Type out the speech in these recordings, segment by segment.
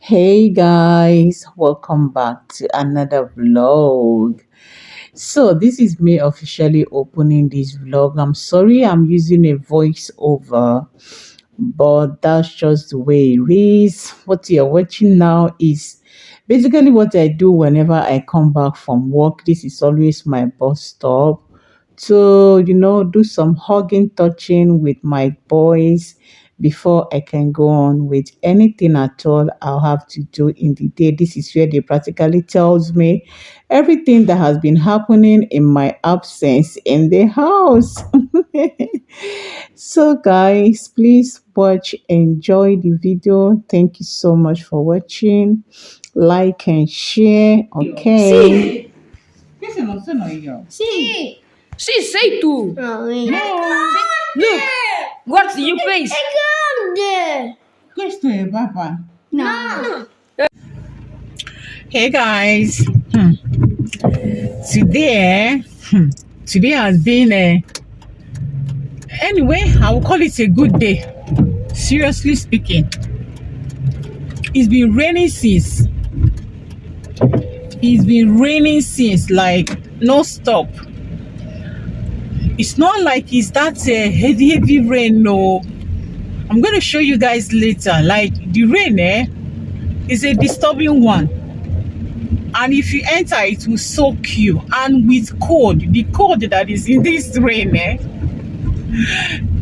Hey guys, welcome back to another vlog. So this is me officially opening this vlog. I'm sorry I'm using a voiceover, but that's just the way it is. What you're watching now is basically what I do whenever I come back from work. This is always my bus stop to, do some hugging, touching with my boys before I can go on with anything at all I'll have to do in the day. This is where they practically tells me everything that has been happening in my absence in the house. So guys, please watch, enjoy the video. Thank you so much for watching. Like and share. Okay. Sim, sim, sei tu. Não, Look, what's your face? Questo è Papa. não. Hey guys. Today, today has been anyway, I will call it a good day. Seriously speaking, it's been raining since. It's been raining since, like no stop. It's not like it's that heavy rain. No, I'm going to show you guys later. Like the rain, is a disturbing one. And if you enter, it will soak you. And with cold, the cold that is in this rain,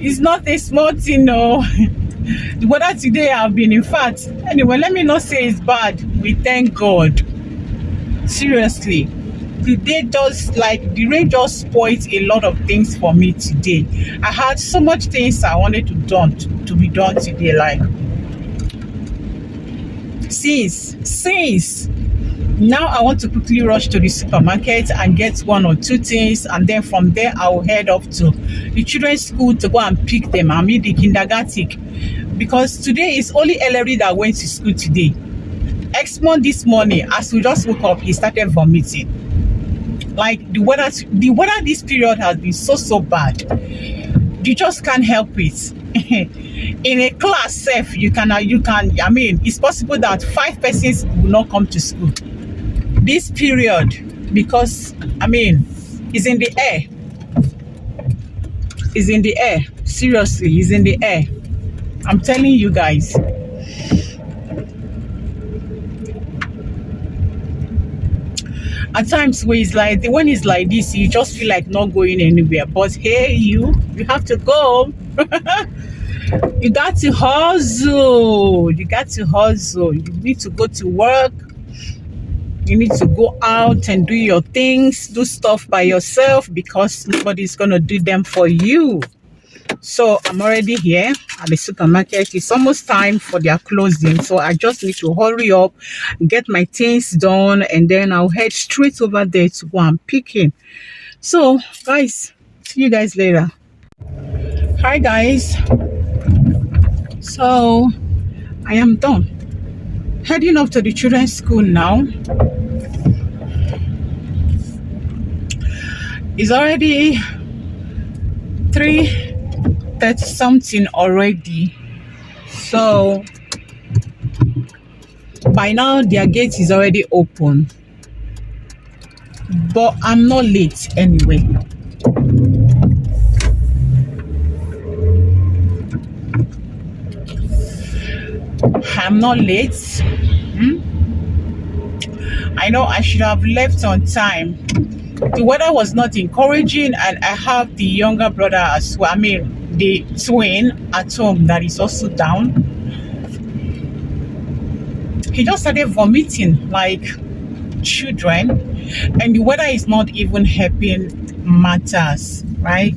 is not a small thing, no. The weather today have been, in fact, anyway, let me not say it's bad. We thank God. Seriously. Today just like the rain just spoiled a lot of things for me today. I had so much things I wanted to be done today. Like since now I want to quickly rush to the supermarket and get one or two things, and then from there I will head off to the children's school to go and pick them. I mean the kindergarten, because today is only Ellery that went to school today. Exmon this morning, as we just woke up, he started vomiting. Like the weather this period has been so bad. You just can't help it. In a class self, you can I mean, it's possible that 5 persons will not come to school this period, because I mean it's in the air. It's in the air. Seriously, it's in the air. I'm telling you guys. At times when it's like this, you just feel like not going anywhere. But hey, you have to go. You got to hustle. You got to hustle. You need to go to work. You need to go out and do your things, do stuff by yourself, because nobody's gonna do them for you. So I'm already here at the supermarket. It's almost time for their closing, so I just need to hurry up, get my things done, and then I'll head straight over there to go and pick him. So guys, see you guys later. Hi guys. So I am done heading off to the children's school now. It's already 3:30 something already, so by now their gate is already open, but I'm not late anyway. I'm not late. I know I should have left on time. The weather was not encouraging, and I have the younger brother as well. I mean, the twin at home that is also down. He just started vomiting like children, and the weather is not even helping matters, right?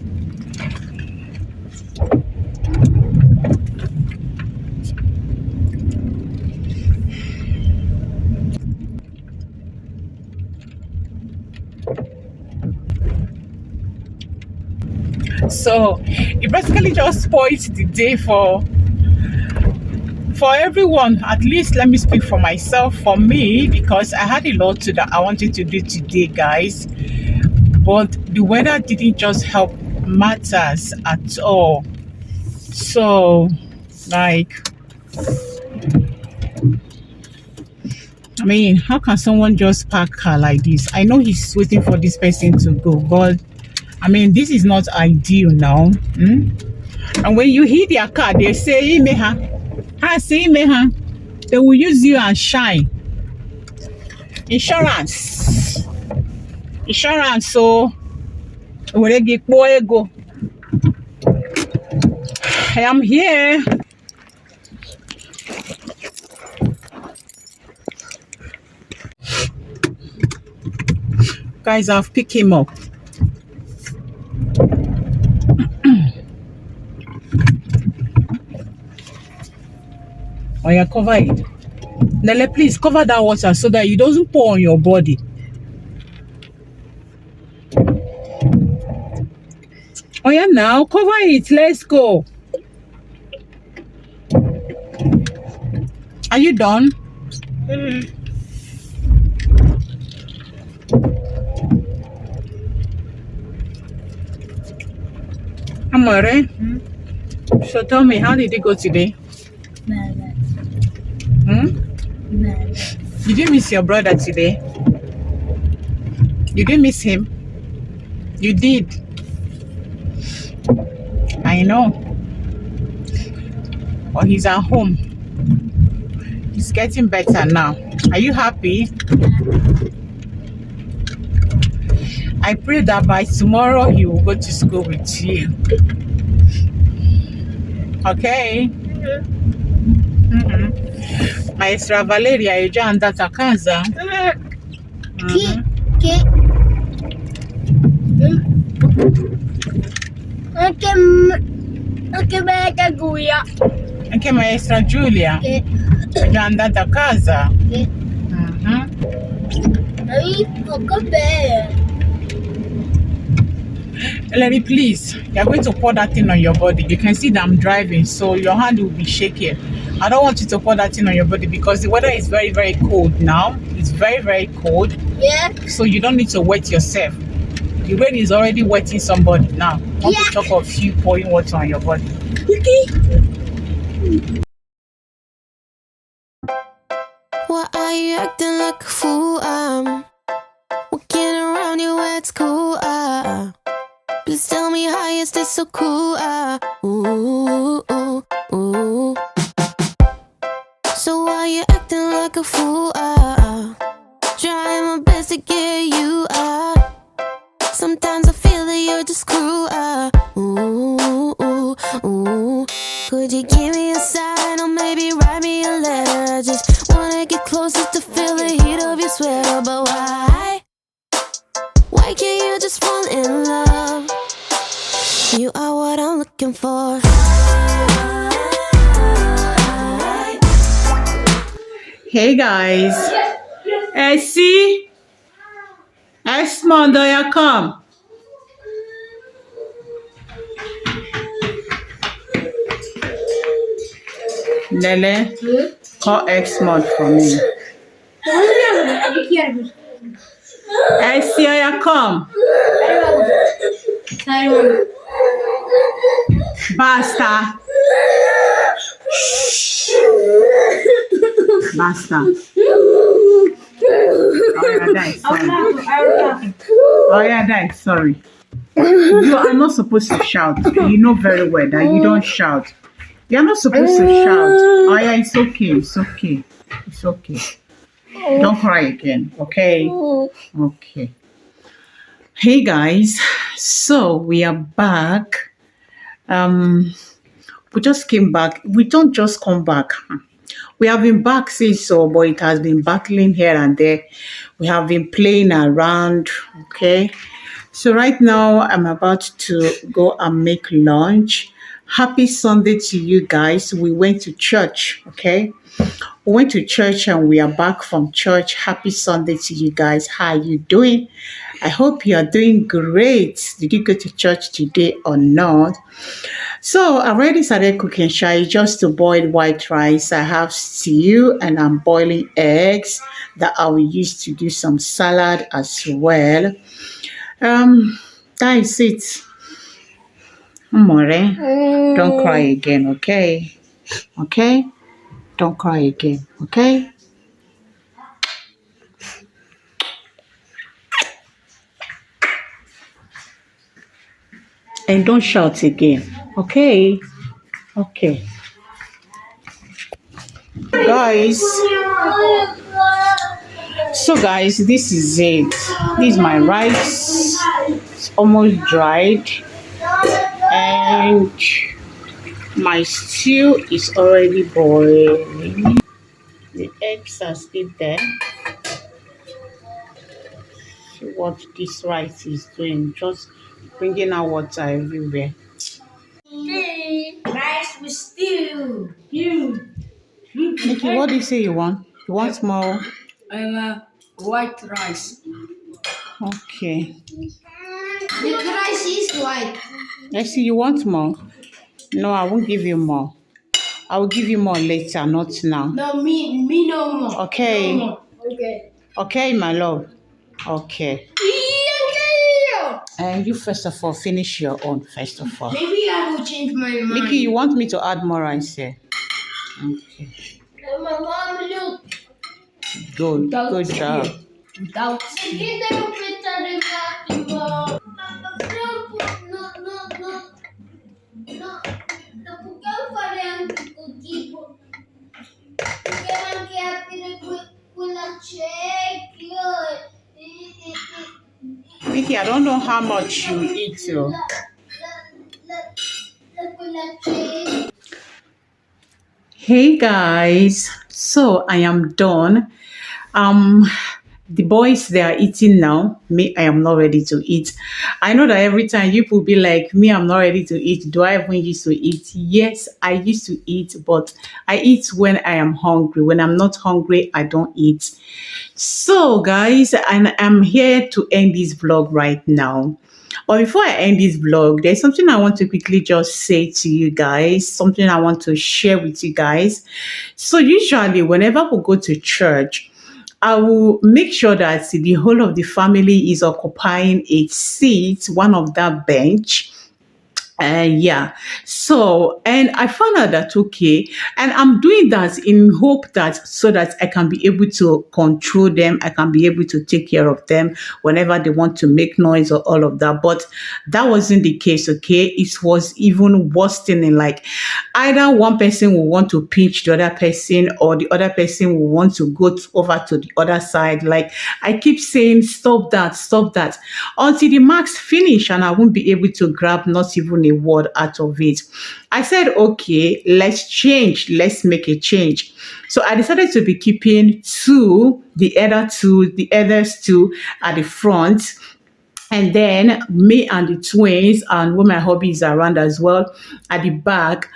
So it basically just spoils the day for everyone. At least let me speak for myself, for me, because I had a lot that I wanted to do today, guys, but the weather didn't just help matters at all. So like I mean, how can someone just park car like this? I know he's waiting for this person to go, but I mean, this is not ideal now. Hmm? And when you hit their car, they say, "Imeha, ha, say Imeha." They will use you and shine. Insurance, insurance. So, where they go? I am here. Guys, I've picked him up. Oh yeah, cover it. Nele, please cover that water so that it doesn't pour on your body. Oh yeah, now cover it. Let's go. Are you done? Amore. So tell me, how did it go today? Hmm? Did you miss your brother today? You didn't miss him? You did. I know. But he's at home. He's getting better now. Are you happy? I pray that by tomorrow he will go to school with you. Okay? Maestra Valeria, you just andata a casa? Anche Maestra Giulia? È già andata a casa? Larry, please, you're going to pour that thing on your body. You can see that I'm driving, so your hand will be shaking. I don't want you to pour that thing on your body because the weather is very, very cold now. It's very, very cold. Yeah. So you don't need to wet yourself. The rain is already wetting somebody now. Want to talk of you pouring water on your body. Okay. Why are you acting like a fool? I'm walking around you at school. Please tell me how you stay so cool. Ooh, ooh, ooh. So why you acting like a fool? Trying my best to get you. Sometimes I feel that you're just cruel. Ooh, ooh, ooh. Could you give me a sign or maybe write me a letter? I just wanna get closer to feel the heat of your sweater. But why? Why can't you just fall in love? You are what I'm looking for. Hey guys. Essie? Esmond, you come. Lele, call Esmond for me. Essie, you come. Basta. Basta. Oh yeah, die. Sorry. You are not supposed to shout. You know very well that you don't shout. You are not supposed to shout. Oh yeah, it's okay. It's okay. It's okay. Don't cry again. Okay. Okay. Hey guys. So we are back. We just came back. We don't just come back. We have been back since so, but it has been battling here and there. We have been playing around. Okay. So right now I'm about to go and make lunch. Happy Sunday to you guys. We went to church. Okay. We went to church and we are back from church. Happy Sunday to you guys. How are you doing? I hope you are doing great. Did you go to church today or not? So I already started cooking shy just to boil white rice. I have stew and I'm boiling eggs that I will use to do some salad as well. That is it. Amore, don't cry again, okay? Okay? Don't cry again, okay? And don't shout again. Okay. Okay. Guys. So guys, this is it. This is my rice. It's almost dried. And my stew is already boiling. The eggs are still there. See what this rice is doing. Just bringing out water everywhere. Rice with stew. Nikki, what do you say you want? You want more? White rice. Okay. The rice is white. I see you want more. No, I won't give you more. I will give you more later, not now. No, me no more. Okay. No more. Okay. Okay, my love. Okay. And you first of all finish your own first of all. Maybe I will change my mind. Nikki, you want me to add more rice here? Okay. My mom look. Good. Good job. Without Nikki, I don't know how much you eat. So. Hey guys, so I am done. The boys, they are eating now. Me, I am not ready to eat. I know that every time you will be like, me, I'm not ready to eat. Do I even used to eat? Yes, I used to eat, but I eat when I am hungry. When I'm not hungry, I don't eat. So guys, and I'm here to end this vlog right now. But before I end this vlog, there's something I want to quickly just say to you guys, something I want to share with you guys. So usually whenever we go to church, I will make sure that the whole of the family is occupying a seat, one of that bench. Yeah. So, and I found out that, okay, and I'm doing that in hope that so that I can be able to control them. I can be able to take care of them whenever they want to make noise or all of that. But that wasn't the case. Okay. It was even worse than like either one person will want to pinch the other person or the other person will want to go over to the other side. Like I keep saying, stop that, until the marks finish and I won't be able to grab not even a word out of it. I said, okay, let's change. Let's make a change. So I decided to be keeping the others two at the front. And then me and the twins and when my hubby is around as well at the back.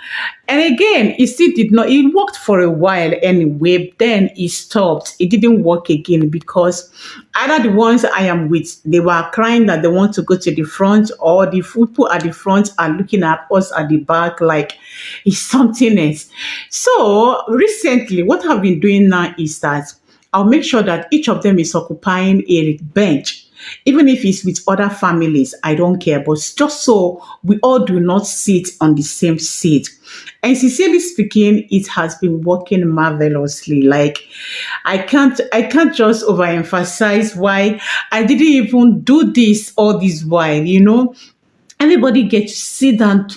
And again, it worked for a while anyway. Then it stopped. It didn't work again because either the ones I am with, they were crying that they want to go to the front, or the people at the front are looking at us at the back like it's something else. So recently, what I've been doing now is that I'll make sure that each of them is occupying a bench. Even if it's with other families, I don't care. But just so we all do not sit on the same seat. And sincerely speaking, it has been working marvelously. Like I can't just overemphasize why I didn't even do this all this while, Everybody gets to sit down,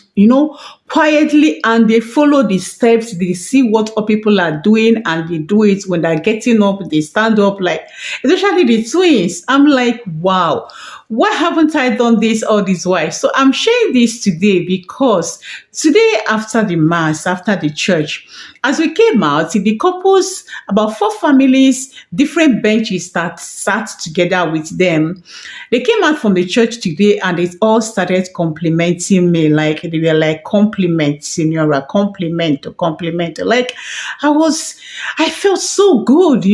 quietly, and they follow the steps. They see what other people are doing and they do it. When they're getting up, they stand up, like, especially the twins. I'm like, wow, why haven't I done this all this while? So I'm sharing this today because today after the mass, after the church, as we came out, the couples, about 4 families, different benches that sat together with them. They came out from the church today and they all started complimenting me. Like they were like, compliment, Senora, compliment. Like I felt so good,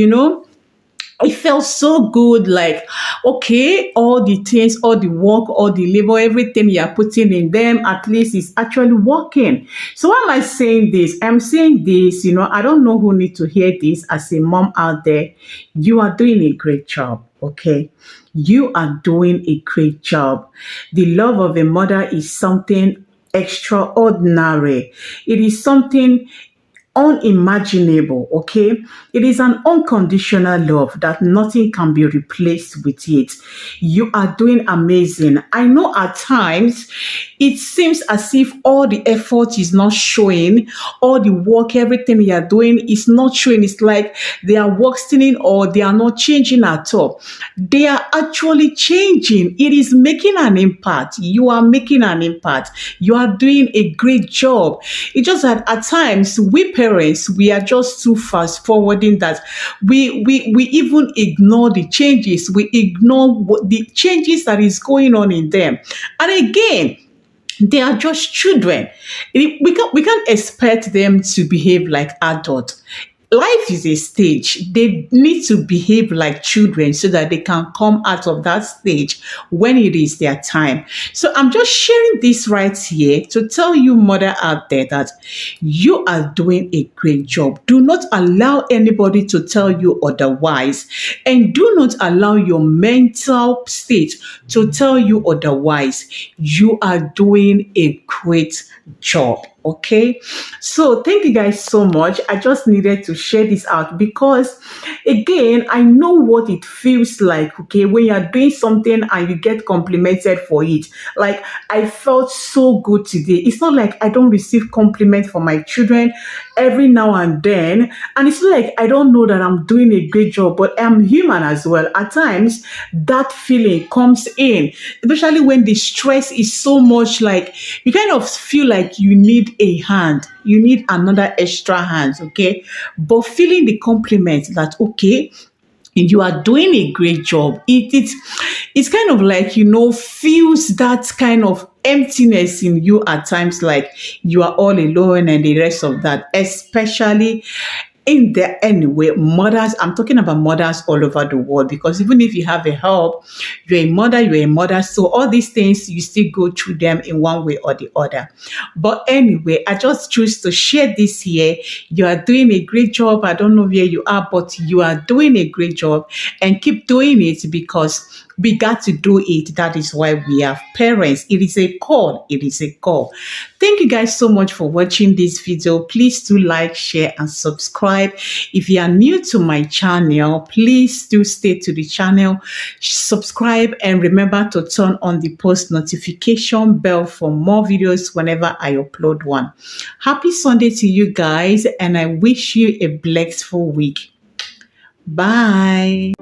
It felt so good, like, okay, all the things, all the work, all the labor, everything you are putting in them, at least is actually working. So why am I saying this? I'm saying this, I don't know who need to hear this as a mom out there. You are doing a great job, okay? You are doing a great job. The love of a mother is something extraordinary. It is something unimaginable, okay? It is an unconditional love that nothing can be replaced with it. You are doing amazing. I know at times it seems as if all the effort is not showing, all the work, everything you are doing is not showing. It's like they are worsening or they are not changing at all. They are actually changing. It is making an impact. You are making an impact. You are doing a great job. It's just that at times we parents, we are just too fast forwarding that we even ignore the changes. We ignore the changes that is going on in them. And again, they are just children. We can't expect them to behave like adults. Life is a stage. They need to behave like children so that they can come out of that stage when it is their time. So I'm just sharing this right here to tell you, mother out there, that you are doing a great job. Do not allow anybody to tell you otherwise, and do not allow your mental state to tell you otherwise. You are doing a great job. Okay, so thank you guys so much. I just needed to share this out because, again, I know what it feels like. Okay, when you're doing something and you get complimented for it, like I felt so good today. It's not like I don't receive compliment from my children every now and then, and it's not like I don't know that I'm doing a great job, but I'm human as well. At times, that feeling comes in, especially when the stress is so much. Like you kind of feel like you need a hand, you need another extra hand, okay? But feeling the compliment that, okay, you are doing a great job, it's kind of like, feels that kind of emptiness in you at times, like you are all alone and the rest of that, especially in there. Anyway, mothers, I'm talking about mothers all over the world, because even if you have a help, you're a mother, so all these things you still go through them in one way or the other. But anyway, I just choose to share this here. You are doing a great job. I don't know where you are, but you are doing a great job, and keep doing it, because we got to do it. That is why we have parents. It is a call. It is a call. Thank you guys so much for watching this video. Please do like, share, and subscribe. If you are new to my channel, please do stay to the channel, subscribe, and remember to turn on the post notification bell for more videos whenever I upload one. Happy Sunday to you guys, and I wish you a blissful week. Bye.